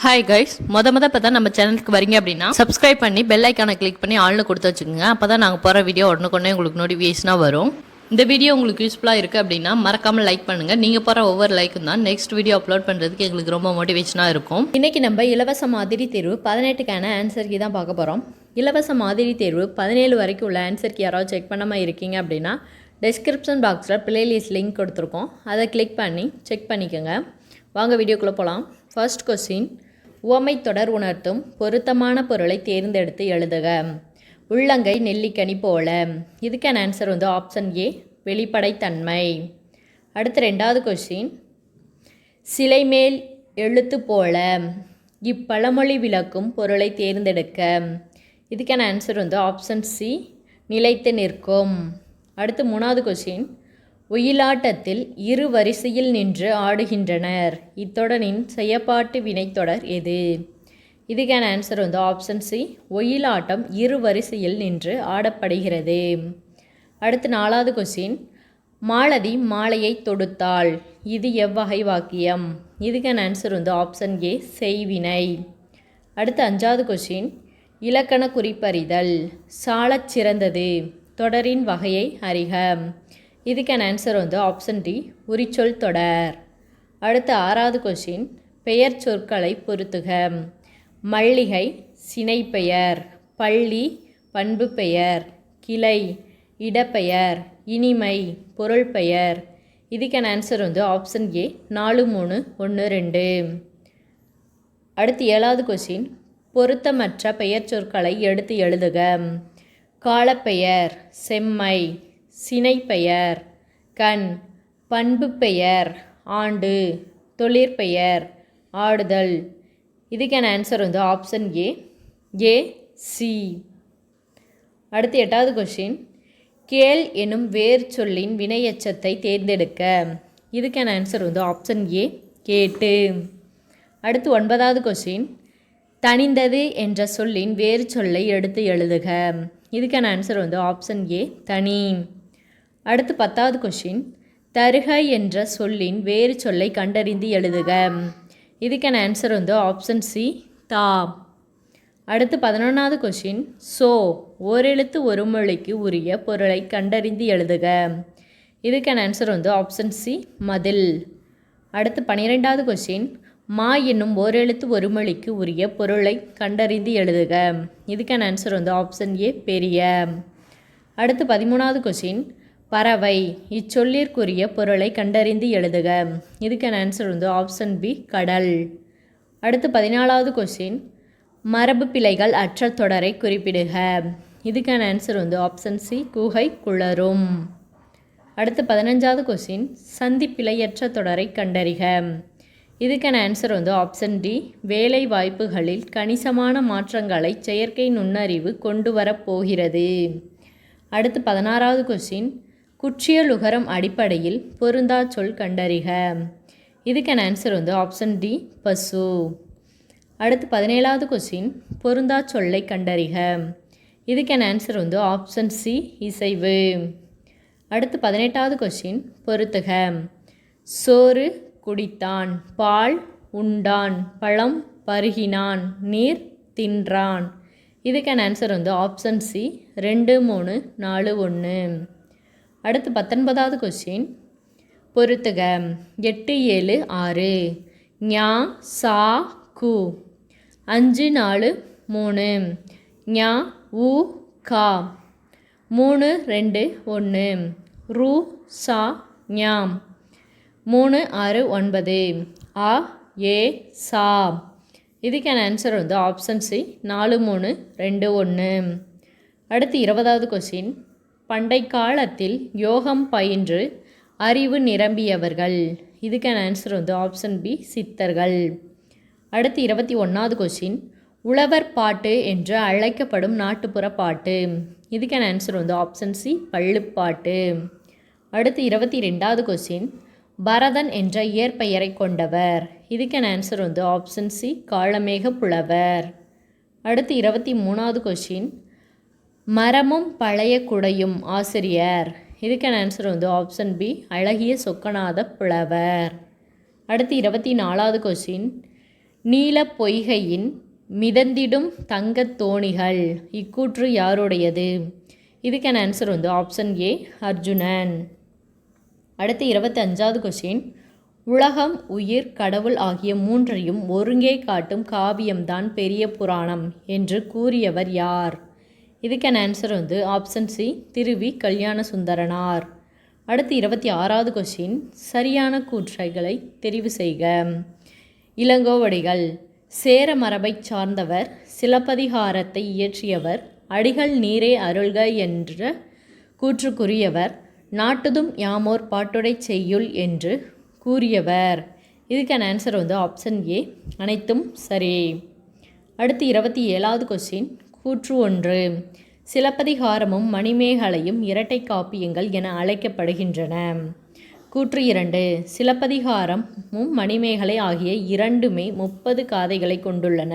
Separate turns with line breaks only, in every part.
Hi guys, மொத இப்போ தான் நம்ம சேனலுக்கு வரீங்க அப்படின்னா சப்ஸ்கிரைப் பண்ணி பெல் ஐக்கானை கிளிக் பண்ணி ஆள்னு கொடுத்து வச்சுக்கோங்க. அப்போ தான் நாங்கள் போகிற வீடியோ உடனுக்குடனே உங்களுக்கு நோட்டிஃபிகேஷனாக வரும். இந்த வீடியோ உங்களுக்கு யூஸ்ஃபுல்லாக இருக்குது அப்படின்னா மறக்காமல் லைக் பண்ணுங்கள். நீங்கள் போகிற ஒவ்வொரு லைக்கும் தான் நெக்ஸ்ட் வீடியோ அப்லோட் பண்ணுறதுக்கு எங்களுக்கு ரொம்ப மோட்டிவேஷனாக இருக்கும். இன்றைக்கி நம்ம இலவச மாதிரி தேர்வு 18க்கான ஆன்சருக்கு தான் பார்க்க போகிறோம். இலவச மாதிரி தேர்வு 17 வரைக்கும் உள்ள ஆன்சருக்கு யாராவது செக் பண்ணாமல் இருக்கீங்க அப்படின்னா டிஸ்கிரிப்ஷன் பாக்ஸில் பிளேலிஸ்ட் லிங்க் கொடுத்துருக்கோம். அதை கிளிக் பண்ணி செக் பண்ணிக்கோங்க. வாங்க வீடியோக்குள்ளே போகலாம். ஃபர்ஸ்ட் கொஸ்டின், உவமை தொடர் உணர்த்தும் பொருத்தமான பொருளை தேர்ந்தெடுத்து எழுதுக. உள்ளங்கை நெல்லிக்கனி போல. இதுக்கான ஆன்சர் ஆப்ஷன் ஏ, வெளிப்படைத்தன்மை. அடுத்து ரெண்டாவது கொஸ்டின், சிலை மேல் எழுத்து போல. இப்பழமொழி விளக்கும் பொருளை தேர்ந்தெடுக்க. இதுக்கான ஆன்சர் ஆப்ஷன் சி, நிலைத்து நிற்கும். அடுத்து மூணாவது கொஸ்டின், ஒயிலாட்டத்தில் இரு வரிசையில் நின்று ஆடுகின்றனர். இத்தொடரின் செயப்பாட்டு வினைத்தொடர் எது? இதுக்கான ஆன்சர் ஆப்ஷன் சி, ஒயிலாட்டம் இரு வரிசையில் நின்று ஆடப்படுகிறது. அடுத்து நாலாவது கொஸ்டின், மாலதி மாலையை தொடுத்தாள். இது எவ்வகை வாக்கியம்? இதுக்கான ஆன்சர் ஆப்ஷன் ஏ, செய்வினை. அடுத்து அஞ்சாவது கொஸ்டின், இலக்கண குறிப்பறிதல். சாலச் சிறந்தது. தொடரின் வகையை அறிக. இதுக்கான ஆன்சர் ஆப்ஷன் டி, உரிச்சொல் தொடர். அடுத்து ஆறாவது கொஸ்டின், பெயர் சொற்களை பொருத்துக. மல்லிகை சினைப்பெயர், பள்ளி பண்பு பெயர், கிளை இடப்பெயர், இனிமை பொருள் பெயர். இதுக்கான ஆன்சர் ஆப்ஷன் ஏ, 4, 3, 1, 2. அடுத்து ஏழாவது கொஸ்டின், பொருத்தமற்ற பெயர் சொற்களை எடுத்து எழுதுக. காலப்பெயர், செம்மை, சினைப்பெயர், கண், பண்பு பெயர், ஆண்டு, தொழிற்பெயர், ஆடுதல். இதுக்கான answer option A, A, C. அடுத்து எட்டாவது கொஸ்டின், கேள் எனும் வேர் சொல்லின் வினையெச்சத்தை தேர்ந்தெடுக்க. இதுக்கான ஆன்சர் ஆப்ஷன் ஏ, கேட்டு. அடுத்து ஒன்பதாவது கொஸ்டின், தனிந்தது என்ற சொல்லின் வேறு சொல்லை எடுத்து எழுதுக. இதுக்கான ஆன்சர் ஆப்ஷன் ஏ, தனி. அடுத்து 10வது கொஸ்டின், தருக என்ற சொல்லின் வேறு சொல்லை கண்டறிந்து எழுதுக. இதுக்கான ஆன்சர் ஆப்ஷன் சி, தா. அடுத்து 11வது கொஸ்டின், சோ ஓரெழுத்து ஒரு மொழிக்கு உரிய பொருளை கண்டறிந்து எழுதுக. இதுக்கான ஆன்சர் ஆப்ஷன் சி, மதில். அடுத்து 12வது கொஸ்டின், மா என்னும் ஓரெழுத்து ஒரு மொழிக்கு உரிய பொருளை கண்டறிந்து எழுதுக. இதுக்கான ஆன்சர் ஆப்ஷன் ஏ, பெரிய. அடுத்து 13வது கொஸ்டின், பறவை இச்சொல்லிற்குரிய பொருளை கண்டறிந்து எழுதுக. இதுக்கான ஆன்சர் ஆப்ஷன் பி, கடல். அடுத்து 14வது கொஸ்டின், மரபு பிழைகள் அற்ற தொடரை குறிப்பிடுக. இதுக்கான ஆன்சர் ஆப்ஷன் சி, குகை குளரும். அடுத்து 15வது கொஸ்டின், சந்தி பிழையற்ற தொடரை கண்டறிக. இதுக்கான ஆன்சர் ஆப்ஷன் டி, வேலை வாய்ப்புகளில் கணிசமான மாற்றங்களை செயற்கை நுண்ணறிவு கொண்டு வரப்போகிறது. அடுத்து 16வது கொஸ்டின், குற்றியலுகரம் அடிப்படையில் பொருந்தா சொல் கண்டறிக. இதுக்கான ஆன்சர் ஆப்ஷன் டி, பசு. அடுத்து 17வது கொஸ்டின், பொருந்தா சொல்லை கண்டறிக. இதுக்கான ஆன்சர் ஆப்ஷன் சி, இசைவு. அடுத்து 18வது கொஸ்டின், பொருத்துக. சோறு குடித்தான், பால் உண்டான், பழம் பருகினான், நீர் தின்றான். இதுக்கான ஆன்சர் ஆப்ஷன் சி, 2, 3, 4, 1. அடுத்து 19வது கொஸ்டின், பொருத்துக. 8, 7, 6. ஞா சா கு. 5, 4, 3. ஞா உ கா. 3, 2, 1. ரு சா ஞாம். 3, 6, 9. ஆ ஏ சா. இதுக்கான ஆன்சர் ஆப்ஷன் சி, 4, 3, 2, 1. அடுத்து 20வது கொஸ்டின், பண்டை காலத்தில் யோகம் பயின்று அறிவு நிரம்பியவர்கள். இதுக்கான ஆன்சர் ஆப்ஷன் பி, சித்தர்கள். அடுத்து 21வது கொஸ்டின், உழவர் பாட்டு என்று அழைக்கப்படும் நாட்டுப்புற பாட்டு. இதுக்கான ஆன்சர் ஆப்ஷன் சி, பள்ளுப்பாட்டு. அடுத்து 22வது கொஸ்டின், பரதன் என்ற இயற்பெயரை கொண்டவர். இதுக்கான ஆன்சர் ஆப்ஷன் சி, காளமேக புலவர். அடுத்து 23வது கொஸ்டின், மரமும் பழைய குடையும் ஆசிரியர். இதுக்கான ஆன்சர் ஆப்ஷன் பி, அழகிய சொக்கநாத புலவர். அடுத்து 24வது கொஸ்டின், நீலப் பொய்கையின் மிதந்திடும் தங்கத் தோணிகள் இக்கூற்று யாருடையது? இதுக்கான ஆன்சர் வந்து ஆப்ஷன் ஏ அர்ஜுனன். அடுத்து 25வது கொஸ்டின். உலகம், உயிர், கடவுள் ஆகிய மூன்றையும் ஒருங்கே காட்டும் காவியம்தான் பெரிய புராணம் என்று கூறியவர் யார்? இதுக்கான ஆன்சர் வந்து ஆப்ஷன் சி திருவி கல்யாண சுந்தரனார். அடுத்து 26வது கொஸ்டின். சரியான கூற்றைகளை தெரிவு செய்க. இளங்கோவடிகள் சேர மரபைச் சார்ந்தவர், சிலப்பதிகாரத்தை இயற்றியவர், அடிகள் நீரே அருள்க என்ற கூற்றுக்குரியவர், நாட்டுதும் யாமோர் பாட்டுடை செய்யுள் என்று கூறியவர். இதுக்கான ஆன்சர் வந்து ஆப்ஷன் ஏ அனைத்தும் சரி. அடுத்து 27வது கொஸ்டின். கூற்று 1. சிலப்பதிகாரமும் மணிமேகலையும் இரட்டை காப்பியங்கள் என அழைக்கப்படுகின்றன. கூற்று 2. சிலப்பதிகாரமும் மணிமேகலை ஆகிய இரண்டுமே 30 காதைகளை கொண்டுள்ளன.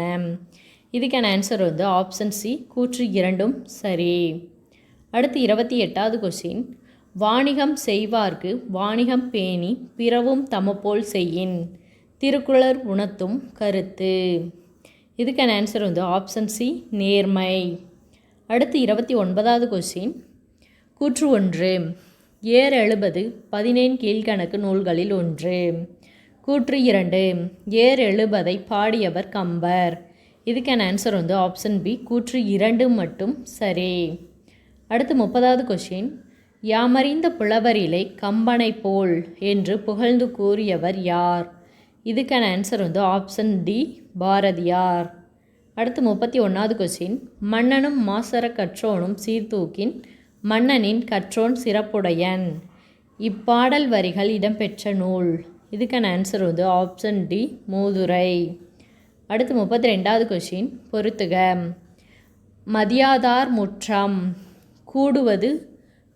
இதுக்கான ஆன்சர் வந்து ஆப்ஷன் சி கூற்று 2ம் சரி. அடுத்து 28வது கொஸ்டின். வாணிகம் செய்வார்க்கு வாணிகம் பேணி பிறவும் தமப்போல் செய்யின் திருக்குறள் உணர்த்தும் கருத்து. இதுக்கான ஆன்சர் வந்து ஆப்ஷன் சி நேர்மை. அடுத்து 29வது கொஸ்டின். கூற்று 1. ஏர் எழுபது 17 கீழ்கணக்கு நூல்களில் ஒன்று. கூற்று 2. ஏர் எழுபதை பாடியவர் கம்பர். இதுக்கான ஆன்சர் வந்து ஆப்ஷன் பி கூற்று 2 மட்டும் சரி. அடுத்து 30வது கொஸ்டின். யாமறிந்த புலவரிலே கம்பனை போல் என்று புகழ்ந்து கூறியவர் யார்? இதுக்கான ஆன்சர் வந்து ஆப்ஷன் டி பாரதியார். அடுத்து 31வது கொஸ்டின். மன்னனும் மாசற கற்றோனும் சீர்தூக்கின் மன்னனின் கற்றோன் சிறப்புடையன் இப்பாடல் வரிகள் இடம்பெற்ற நூல். இதுக்கான ஆன்சர் வந்து ஆப்ஷன் டி மூதுரை. அடுத்து 32வது கொஸ்டின். பொறுத்துக. மதியாதார் முற்றம் கூடுவது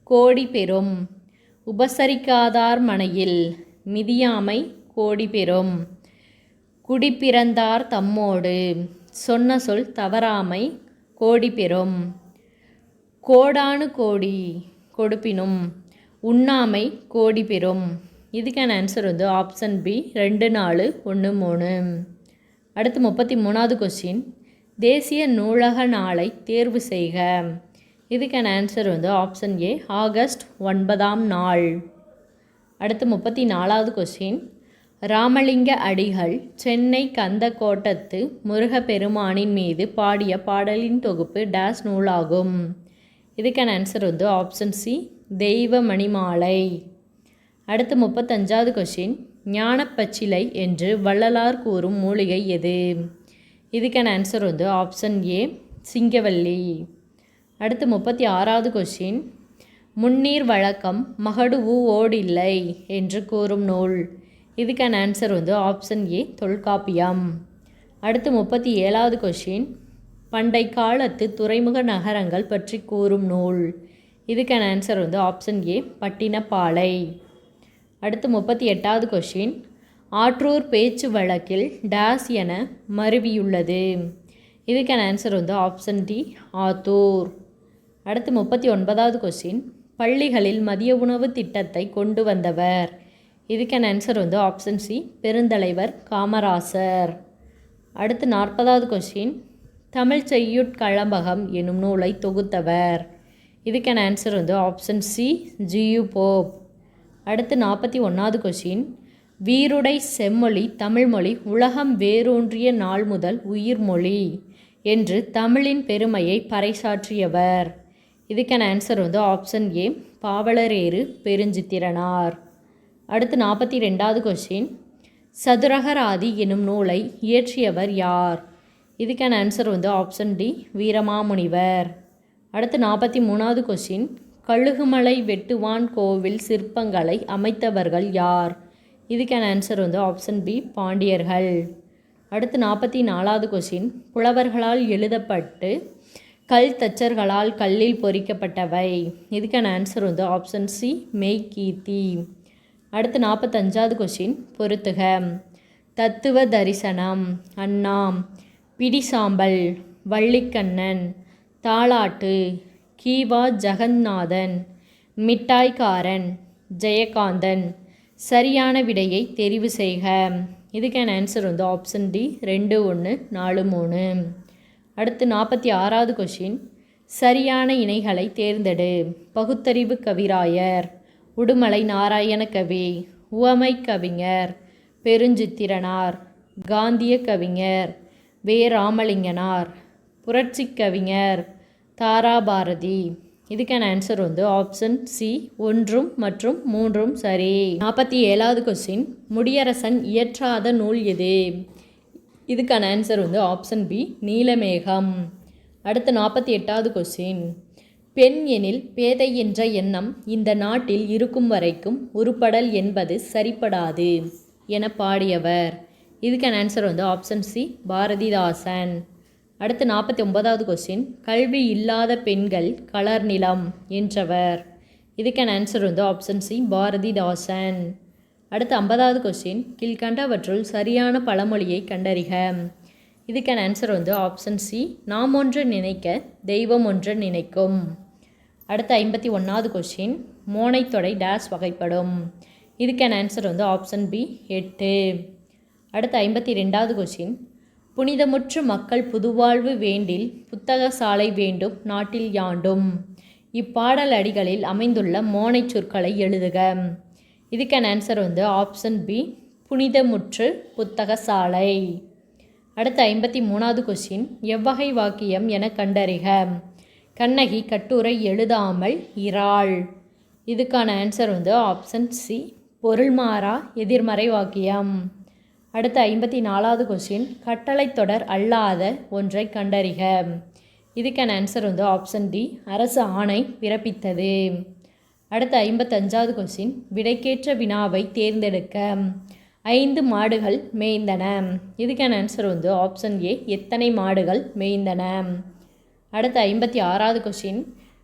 கோடி பெறும் உபசரிக்காதார் மனையில் மிதியாமை கோடி பெறும் குடிப்பிறந்தார் தம்மோடு சொன்ன சொல் தவறாமை கோடி பெறும் கோடானு கோடி கொடுப்பினும் உண்ணாமை கோடி பெறும். இதுக்கான ஆன்சர் வந்து ஆப்ஷன் பி 2 4 1 3. அடுத்து 33வது கொஸ்டின். தேசிய நூலக நாளை தேர்வு செய்க. இதுக்கான ஆன்சர் வந்து ஆப்ஷன் ஏ ஆகஸ்ட் 9ஆம் நாள். அடுத்து 34வது கொஸ்டின். ராமலிங்க அடிகள் சென்னை கந்தக்கோட்டத்து முருகப்பெருமானின் மீது பாடிய பாடலின் தொகுப்பு டேஸ் நூலாகும். இதுக்கான ஆன்சர் வந்து ஆப்ஷன் சி தெய்வ மணிமாலை. அடுத்து 35வது கொஸ்டின். ஞானப்பச்சிலை என்று வள்ளலார் கூறும் மூலிகை எது? இதுக்கான ஆன்சர் வந்து ஆப்ஷன் ஏ சிங்கவல்லி. அடுத்து 36வது கொஸ்டின். முன்னீர் வழக்கம் மகடுவு ஓடில்லை என்று கூறும் நூல். இதுக்கான ஆன்சர் வந்து ஆப்ஷன் ஏ தொல்காப்பியம். அடுத்து 37வது கொஸ்டின். பண்டை காலத்து துறைமுக நகரங்கள் பற்றி கூறும் நூல். இதுக்கான ஆன்சர் வந்து ஆப்ஷன் ஏ பட்டினப்பாலை. அடுத்து 38வது கொஸ்டின். ஆற்றூர் பேச்சு வழக்கில் டேஸ் என மருவியுள்ளது. இதுக்கான ஆன்சர் வந்து ஆப்ஷன் டி ஆத்தூர். அடுத்து 39வது கொஸ்டின். பள்ளிகளில் மதிய உணவு திட்டத்தை கொண்டு வந்தவர். இதுக்கான ஆன்சர் வந்து ஆப்ஷன் சி பெருந்தலைவர் காமராசர். அடுத்து 40வது கொஸ்டின். தமிழ் செய்யுட்கழம்பகம் எனும் நூலை தொகுத்தவர். இதுக்கான ஆன்சர் வந்து ஆப்ஷன் சி ஜியு போப். அடுத்து 41வது கொஸ்டின். வீருடை செம்மொழி தமிழ்மொழி உலகம் வேரூன்றிய நாள் முதல் உயிர்மொழி என்று தமிழின் பெருமையை பறைசாற்றியவர். இதுக்கான ஆன்சர் வந்து ஆப்ஷன் ஏ பாவலரேறு பெருஞ்சித்திரனார். அடுத்து 42வது கொஸ்டின். சதுரகராதி எனும் நூலை இயற்றியவர் யார்? இதுக்கான ஆன்சர் வந்து ஆப்ஷன் டி வீரமாமுனிவர். அடுத்து 43வது கொஸ்டின். கழுகுமலை வெட்டுவான் கோவில் சிற்பங்களை அமைத்தவர்கள் யார்? இதுக்கான ஆன்சர் வந்து ஆப்ஷன் பி பாண்டியர்கள். அடுத்து 44வது கொஸ்டின். புலவர்களால் எழுதப்பட்டு கல் தச்சர்களால் கல்லில் பொறிக்கப்பட்டவை. இதுக்கான ஆன்சர் வந்து ஆப்ஷன் சி மெய்கீர்த்தி. அடுத்து 45வது கொஸ்டின். பொறுத்துக. தத்துவ தரிசனம், அண்ணாம், பிடிசாம்பல், வள்ளிக்கண்ணன், தாலாட்டு, கீவா ஜெகந்நாதன், மிட்டாய்க்காரன், ஜெயகாந்தன். சரியான விடையை தெரிவு செய்க. இதுக்கான ஆன்சர் வந்து ஆப்ஷன் டி 2 1 4 3. அடுத்து 46வது கொஷின். சரியான இணைகளை தேர்ந்தெடு. பகுத்தறிவு கவிராயர், உடுமலை நாராயண கவி, உவமை கவிஞர், பெருஞ்சித்திரனார், காந்திய கவிஞர், வே ராமலிங்கனார், புரட்சி கவிஞர், தாராபாரதி. இதுக்கான ஆன்சர் வந்து ஆப்ஷன் சி 1 மற்றும் 3 சரி. 47வது கொஸ்டின். முடியரசன் இயற்றாத நூல் எது? இதுக்கான ஆன்சர் வந்து ஆப்ஷன் பி நீலமேகம். அடுத்து 48வது கொஸ்டின். பெண் எனில் பேதை என்ற எண்ணம் இந்த நாட்டில் இருக்கும் வரைக்கும் உருப்படல் என்பது சரிப்படாது என பாடியவர். இதுக்கான ஆன்சர் வந்து ஆப்ஷன் சி பாரதிதாசன். அடுத்து 49வது கொஸ்டின். கல்வி இல்லாத பெண்கள் கலர் நிலம் என்றவர். இதுக்கான ஆன்சர் வந்து ஆப்ஷன் சி பாரதிதாசன். அடுத்து 50வது கொஸ்டின். கீழ்கண்டவற்றுள் சரியான பழமொழியை கண்டறிக. இதுக்கான ஆன்சர் வந்து ஆப்ஷன் சி நாம் ஒன்று நினைக்க தெய்வம் ஒன்று நினைக்கும். அடுத்து 51வது கொஸ்டின். மோனைத்தொடை டேஸ் வகைப்படும். இதுக்கான ஆன்சர் வந்து ஆப்ஷன் பி 8. அடுத்து 52வது கொஸ்டின். புனிதமுற்று மக்கள் புதுவாழ்வு வேண்டில் புத்தக சாலை வேண்டும் நாட்டில் யாண்டும். இப்பாடல் அடிகளில் அமைந்துள்ள மோனை சொற்களை எழுதுக. இதுக்கான ஆன்சர் வந்து ஆப்ஷன் பி புனிதமுற்று புத்தக சாலை. அடுத்து 53வது கொஸ்டின். எவ்வகை வாக்கியம் என கண்டறிக. கண்ணகி கட்டுரை எழுதாமல் இராள். இதுக்கான ஆன்சர் வந்து ஆப்ஷன் சி பொருள்மாறா எதிர்மறை வாக்கியம். அடுத்து 54வது கொஸ்டின். கட்டளை தொடர் அல்லாத ஒன்றை கண்டறிக. இதுக்கான ஆன்சர் வந்து ஆப்ஷன் டி அரசு ஆணை பிறப்பித்தது. அடுத்து 55வது கொஸ்டின். விடைக்கேற்ற வினாவை தேர்ந்தெடுக்க. 5 மாடுகள் மேய்ந்தன. இதுக்கான ஆன்சர் வந்து ஆப்ஷன் ஏ எத்தனை மாடுகள் மேய்ந்தன. அடுத்து 56வது கொஸ்டின்.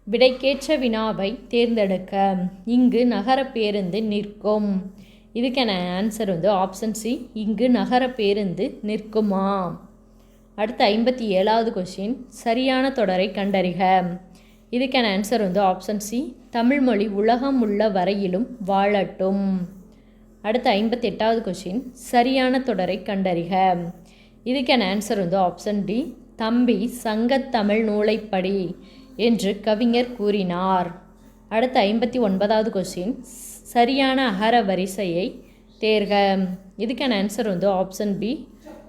விடைக்கேற்ற வினாவை தேர்ந்தெடுக்க. இங்கு நகர பேருந்து நிற்கும். இதுக்கான ஆன்சர் வந்து ஆப்ஷன் சி இங்கு நகர பேருந்து நிற்குமா. அடுத்து 57வது கொஸ்டின். சரியான தொடரை கண்டறிக. இதுக்கான ஆன்சர் வந்து ஆப்ஷன் சி தமிழ்மொழி உலகம் உள்ள வரையிலும் வாழட்டும். அடுத்து 58வது கொஸ்டின். சரியான தொடரை கண்டறிக. இதுக்கான ஆன்சர் வந்து ஆப்ஷன் டி தம்பி சங்கத்தமிழ் நூலைப்படி என்று கவிஞர் கூறினார். அடுத்து 59வது கொஸ்டின். சரியான அகர வரிசையை தேர்க. இதுக்கான ஆன்சர் வந்து ஆப்ஷன் பி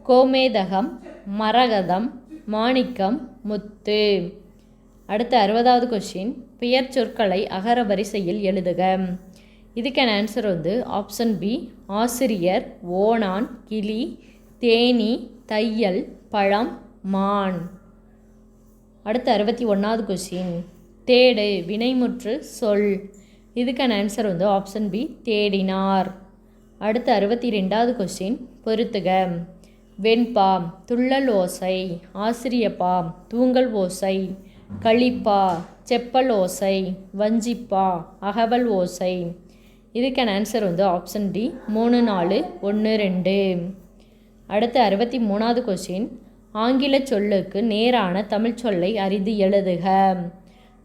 கோமேதகம், மரகதம், மாணிக்கம், முத்து. அடுத்து 60வது கொஸ்டின். பெயர் சொற்களை அகர வரிசையில் எழுதுக. இதுக்கான ஆன்சர் வந்து ஆப்ஷன் பி ஆசிரியர், ஓணான், கிளி, தேனி, தையல், பழம், மான். அடுத்து 61வது கொஸ்டின். தேடு வினைமுற்று சொல். இதுக்கான ஆன்சர் வந்து ஆப்ஷன் பி தேடினார். அடுத்து 62வது கொஸ்டின். பொறுத்துக. வெண்பா துள்ளல் ஓசை, ஆசிரியப்பா தூங்கல் ஓசை, களிப்பா செப்பல் ஓசை, வஞ்சிப்பா அகவல் ஓசை. இதுக்கான ஆன்சர் வந்து ஆப்ஷன் டி 3 4 1 2. அடுத்து 63வது கொஸ்டின். ஆங்கில சொல்லுக்கு நேரான தமிழ் சொல்லை அறிந்து எழுதுக.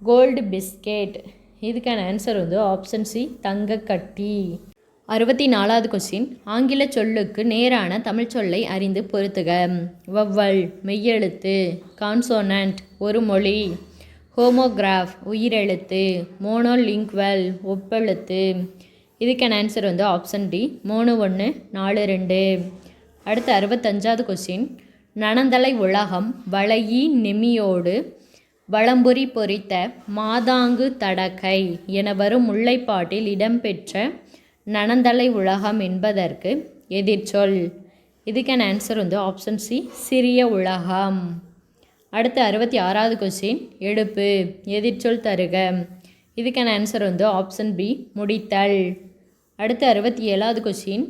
Gold biscuit. இதுக்கான ஆன்சர் வந்து ஆப்ஷன் சி தங்கக்கட்டி. 64வது கொஸ்டின். ஆங்கில சொல்லுக்கு நேரான தமிழ் சொல்லை அறிந்து பொறுத்துக. வவ்வல் மெய்யெழுத்து, கான்சோனன்ட் ஒரு மொழி, ஹோமோகிராஃப் உயிரெழுத்து, மோனோலிங்குவல் ஒப்பெழுத்து. இதுக்கான ஆன்சர் வந்து ஆப்ஷன் டி 3 1 4 2. அடுத்து 65வது கொஸ்டின். நனந்தலை உலகம் வளையி நெமியோடு வளம்புரி பொறித்த மாதாங்கு தடக்கை என வரும் முல்லைப்பாட்டில் இடம்பெற்ற நனந்தலை உலகம் என்பதற்கு எதிர்ச்சொல். இதுக்கான ஆன்சர் வந்து ஆப்ஷன் சி சிறிய உலகம். அடுத்து 66வது கொஸ்டின். எடுப்பு எதிர்ச்சொல் தருக. இதுக்கான ஆன்சர் வந்து ஆப்ஷன் பி முடித்தல். அடுத்து 67வது கொஸ்டின்.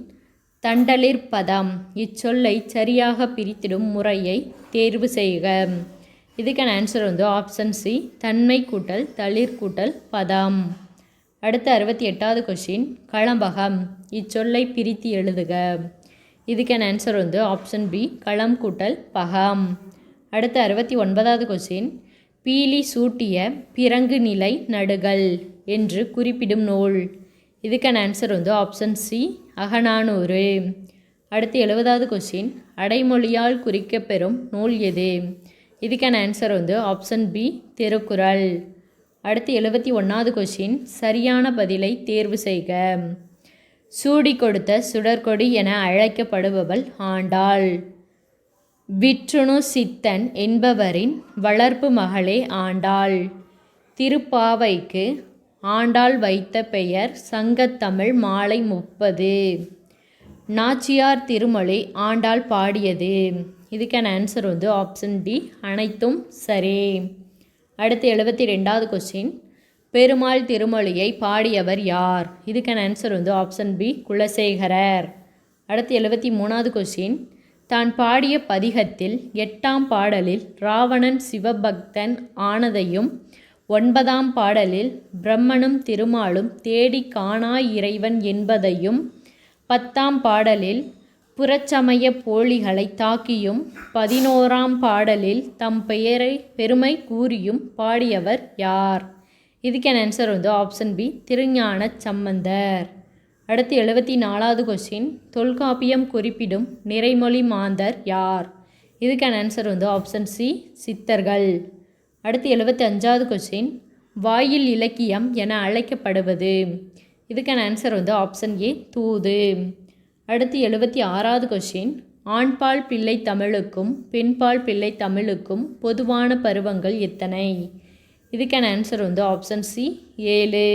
தண்டலிர் பதம் இச்சொல்லை சரியாக பிரித்திடும் முறையை தேர்வு செய்க. இதுக்கான ஆன்சர் வந்து ஆப்ஷன் சி தன்மை கூட்டல் தளிர் கூட்டல் பதம். அடுத்து 68வது கொஸ்டின். களம்பகம் இச்சொல்லை பிரித்து எழுதுக. இதுக்கான ஆன்சர் வந்து ஆப்ஷன் பி களம் கூட்டல் பகம். அடுத்து 69வது கொஸ்டின். பீலி சூட்டிய பிறங்கு நிலை நடுகள் என்று குறிப்பிடும் நூல். இதுக்கான ஆன்சர் வந்து ஆப்ஷன் சி அகநானூறு. அடுத்து 70வது கொஸ்டின், அடைமொழியால் குறிக்கப்பெறும் நூல் எது? இதுக்கான ஆன்சர் வந்து ஆப்ஷன் பி, திருக்குறள். அடுத்து 71வது கொஸ்டின், சரியான பதிலை தேர்வு செய்க. சூடி கொடுத்த சுடற்கொடி என அழைக்கப்படுபவள் ஆண்டாள். விற்றுணு சித்தன் என்பவரின் வளர்ப்பு மகளே ஆண்டாள். திருப்பாவைக்கு ஆண்டாள் வைத்த பெயர் சங்கத்தமிழ் மாலை 30. நாச்சியார் திருமொழி ஆண்டாள் பாடியது. இதுக்கான ஆன்சர் வந்து ஆப்ஷன் டி, அனைத்தும் சரி. அடுத்து 72வது கொஸ்டின், பெருமாள் திருமொழியை பாடியவர் யார்? இதுக்கான ஆன்சர் வந்து ஆப்ஷன் பி, குலசேகரர். அடுத்து 73வது கொஸ்டின், தான் பாடிய பதிகத்தில் 8ஆம் பாடலில் ராவணன் சிவபக்தன் ஆனதையும் 9ஆம் பாடலில் பிரம்மனும் திருமாலும் தேடி காணா இறைவன் என்பதையும் 10ஆம் பாடலில் புறச்சமய போலிகளை தாக்கியும் 11ஆம் பாடலில் தம் பெருமை கூறியும் பாடியவர் யார்? இதுக்கான ஆன்சர் வந்து ஆப்ஷன் பி, திருஞான சம்பந்தர். அடுத்து 74வது கொஸ்டின், தொல்காப்பியம் குறிப்பிடும் நிறைமொழி மாந்தர் யார்? இதுக்கான ஆன்சர் வந்து ஆப்ஷன் சி, சித்தர்கள். அடுத்து 75வது கொஸ்டின், வாயில் இலக்கியம் என அழைக்கப்படுவது. இதுக்கான ஆன்சர் வந்து ஆப்ஷன் ஏ, தூது. அடுத்து 76வது கொஸ்டின், ஆண்பால் பிள்ளை தமிழுக்கும் பெண்பால் பிள்ளை தமிழுக்கும் பொதுவான பருவங்கள் எத்தனை? இதுக்கான ஆன்சர் வந்து ஆப்ஷன் சி, 7.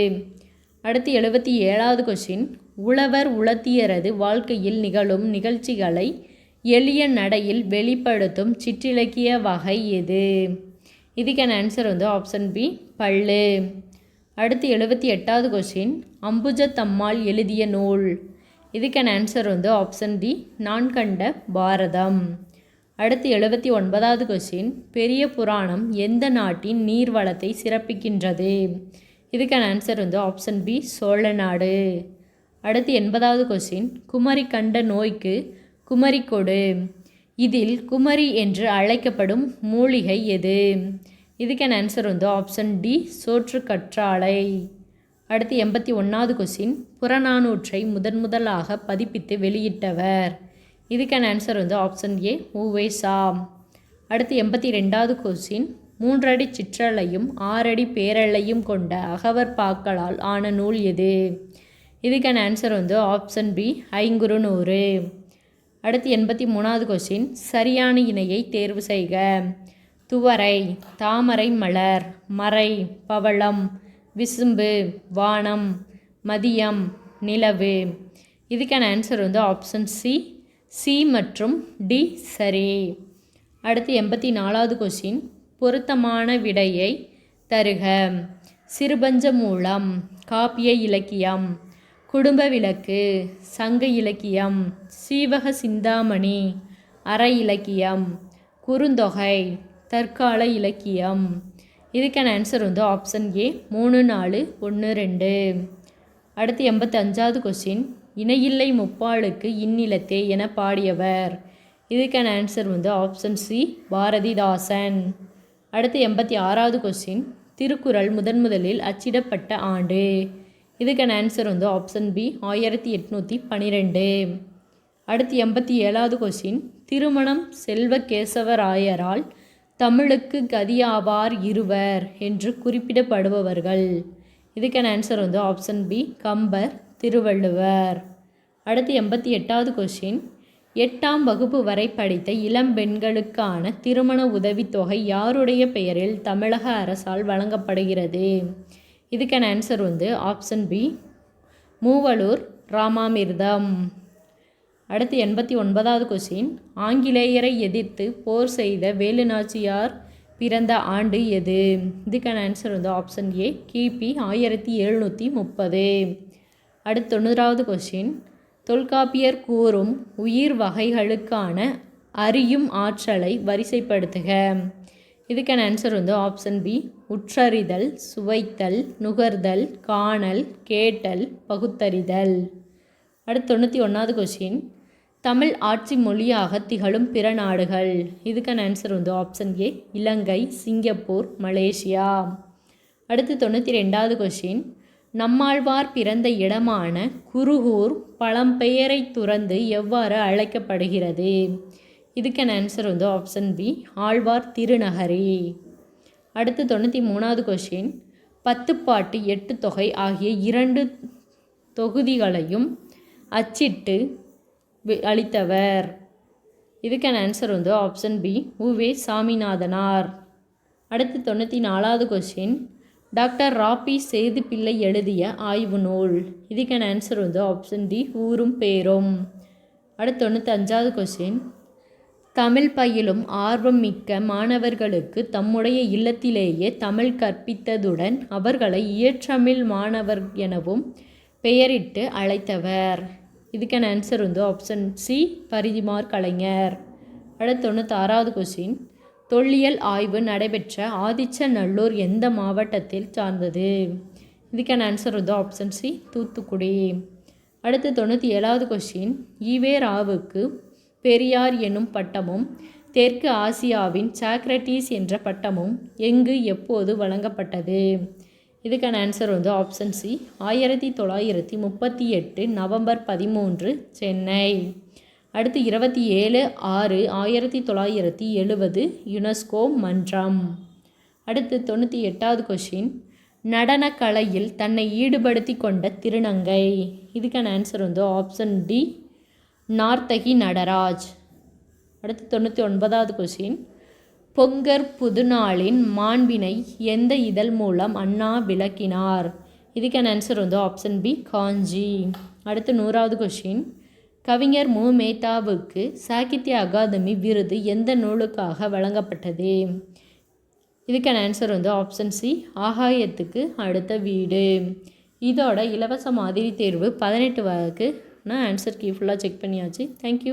அடுத்து 77வது கொஸ்டின், உழவர் உலத்தியரது வாழ்க்கையில் நிகழும் நிகழ்ச்சிகளை எளிய நடையில் வெளிப்படுத்தும் சிற்றிலக்கிய வகை எது? இதுக்கான ஆன்சர் வந்து ஆப்ஷன் பி, பள்ளு. அடுத்து 78வது கொஸ்டின், அம்புஜத்தம்மாள் எழுதிய நூல். இதுக்கான ஆன்சர் வந்து ஆப்ஷன் டி, நான் கண்ட பாரதம். அடுத்து 79வது கொஸ்டின், பெரிய புராணம் எந்த நாட்டின் நீர் வளத்தை சிறப்பிக்கின்றது? இதுக்கான ஆன்சர் வந்து ஆப்ஷன் பி, சோழ நாடு. அடுத்து 80வது கொஸ்டின், குமரி கண்ட நோய்க்கு குமரி கொடு. இதில் குமரி என்று அழைக்கப்படும் மூலிகை எது? இதுக்கான ஆன்சர் வந்து ஆப்ஷன் டி, சோற்று கற்றாழை. அடுத்து 81வது கொஸ்டின், புறநானூற்றை முதலாக பதிப்பித்து வெளியிட்டவர். இதுக்கான ஆன்சர் வந்து ஆப்ஷன் ஏ, உ.வே.சா. அடுத்து 82வது கொஸ்டின், 3 அடி சிற்றலையும் 6 அடி பேரலையும் கொண்ட அகவர் பாக்களால் ஆன நூல் எது? இதுக்கான ஆன்சர் வந்து ஆப்ஷன் பி, ஐங்குறுநூறு. அடுத்து 83வது கொஸ்டின், சரியான இணையை தேர்வு செய்க. துவரை, தாமரை மலர், மறை, பவளம், விசும்பு, வானம், மதியம், நிலவு. இதுக்கான ஆன்சர் வந்து ஆப்ஷன் சி, சி மற்றும் டி சரி. அடுத்து 84வது கொஸ்டின், பொருத்தமான விடையை தருக. சிறுபஞ்ச மூலம், காப்பிய இலக்கியம், குடும்ப விளக்கு, சங்க இலக்கியம், சீவக சிந்தாமணி, அற இலக்கியம், குறுந்தொகை, தற்கால இலக்கியம். இதுக்கான ஆன்சர் வந்து ஆப்ஷன் ஏ, 3, 4, 1, 2. அடுத்து 85வது கொஸ்டின், இணையில்லை முப்பாளுக்கு இந்நிலத்தே என பாடியவர். இதுக்கான ஆன்சர் வந்து ஆப்ஷன் சி, பாரதிதாசன். அடுத்து 86வது கொஸ்டின், திருக்குறள் முதலில் அச்சிடப்பட்ட ஆண்டு. இதுக்கான ஆன்சர் வந்து ஆப்ஷன் பி, 1812. அடுத்து 87வது கொஸ்டின், திருமணம் செல்வகேசவராயரால் தமிழுக்கு கதியாவார் இருவர் என்று குறிப்பிடப்படுபவர்கள். இதுக்கான ஆன்சர் வந்து ஆப்ஷன் பி, கம்பர், திருவள்ளுவர். அடுத்து 88வது கொஸ்டின், 8ஆம் வகுப்பு வரை படித்த இளம் பெண்களுக்கான திருமண உதவித்தொகை யாருடைய பெயரில் தமிழக அரசால் வழங்கப்படுகிறது? இதுக்கான ஆன்சர் வந்து ஆப்ஷன் பி, மூவலூர் ராமாமிர்தம். அடுத்து 89வது கொஸ்டின், ஆங்கிலேயரை எதிர்த்து போர் செய்த வேலுநாச்சியார் பிறந்த ஆண்டு எது? இதுக்கான ஆன்சர் வந்து ஆப்ஷன் ஏ, கிபி 1730. அடுத்து 90வது கொஸ்டின், தொல்காப்பியர் கூறும் உயிர் வகைகளுக்கான அறியும் ஆற்றலை வரிசைப்படுத்துக. இதுக்கான ஆன்சர் வந்து ஆப்ஷன் பி, உற்றறிதல், சுவைத்தல், நுகர்தல், காணல், கேட்டல், பகுத்தறிதல். அடுத்து 91வது கொஸ்டின், தமிழ் ஆட்சி மொழியாக திகழும் பிற நாடுகள். இதுக்கான ஆன்சர் வந்து option A, Ilangai, Singapore, Malaysia. அடுத்து 92வது கொஸ்டின், நம்மாழ்வார் பிறந்த இடமான குருகூர் பழம்பெயரை துறந்து எவ்வாறு அழைக்கப்படுகிறது? இதுக்கான ஆன்சர் வந்து ஆப்ஷன் பி, ஆழ்வார் திருநகரி. அடுத்து 93வது கொஷின். 10 பாட்டு 8 தொகை ஆகிய 2 தொகுதிகளையும் அச்சிட்டு அளித்தவர். இதுக்கான ஆன்சர் வந்து ஆப்ஷன் பி, உவே சாமிநாதனார். அடுத்து 94வது கொஷின். டாக்டர் ராபி சேதுப்பிள்ளை எழுதிய ஆய்வு நூல். இதுக்கான ஆன்சர் வந்து ஆப்ஷன் டி, ஊரும் பேரும். அடுத்து 95வது கொஷின். தமிழ் பயிலும் ஆர்வம் மிக்க மாணவர்களுக்கு தம்முடைய இல்லத்திலேயே தமிழ் கற்பித்ததுடன் அவர்களை இயற்றமிழ் மாணவர் எனவும் பெயரிட்டு அழைத்தவர். இதுக்கான ஆன்சர் வந்து ஆப்ஷன் சி, பரிதிமார் கலைஞர். அடுத்து 96வது கொஸ்டின். தொல்லியல் ஆய்வு நடைபெற்ற ஆதிச்சநல்லூர் எந்த மாவட்டத்தில் சார்ந்தது? இதுக்கான ஆன்சர் வந்து ஆப்ஷன் சி, தூத்துக்குடி. அடுத்து 97வது கொஸ்டின். ஈவே ராவுக்கு பெரியார் எனும் பட்டமும் தெற்கு ஆசியாவின் சாக்ரட்டிஸ் என்ற பட்டமும் எங்கு எப்போது வழங்கப்பட்டது? இதுக்கான ஆன்சர் வந்து ஆப்ஷன் சி, 1938 நவம்பர் 13 சென்னை. அடுத்து 27/6/1970 யுனெஸ்கோ மன்றம். அடுத்து 98வது கொஷின். நடனக்கலையில் தன்னை ஈடுபடுத்தி கொண்ட திருநங்கை. இதுக்கான ஆன்சர் வந்து ஆப்ஷன் டி, நார்த்தகி நடராஜ். அடுத்து 99வது கொஸ்டின். பொங்கற் புதுநாளின் மாண்பினை எந்த இதழ் மூலம் அண்ணா விளக்கினார்? இதுக்கான ஆன்சர் வந்து ஆப்ஷன் பி, காஞ்சி. அடுத்து 100வது கொஸ்டின். கவிஞர் மு. மேத்தாவுக்கு சாகித்ய அகாதமி விருது எந்த நூலுக்காக வழங்கப்பட்டது? இதுக்கான ஆன்சர் வந்து ஆப்ஷன் சி, ஆகாயத்துக்கு அடுத்த வீடு. இதோட இலவச மாதிரி தேர்வு 18 வரைக்கு நான் ஆன்சர் கீ ஃபுல்லாக செக் பண்ணியாச்சு. தேங்க்யூ.